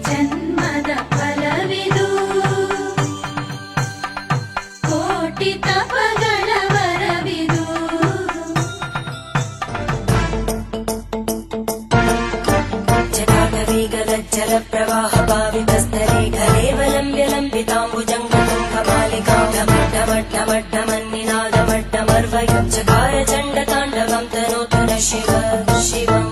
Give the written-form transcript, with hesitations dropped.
ಜನ್ಮದ ಫಲವಿದು ಕೋಟಿ ತಪಗಳ ವರವಿದು ಜಟಾಟವೀಗಲಜ್ಜಲ ಪ್ರವಾಹ ಪಾವಿತಸ್ಥಲೇ ಘಲೇವಲಂಬ್ಯ ಲಂಬಿತಾಂಬುಜಂಗತುಂಗಮಾಲಿಕಾ ಢಮಡ್ಢಮಡ್ಢಮಡ್ಢಮನ್ನಿನಾದಮಡ್ಢಮರ್ವಯುಜ್ಜಗಾರ ಚಂಡ ತಾಂಡವಂ ತನೋತು ನ ಶಿವ ಶಿವಂ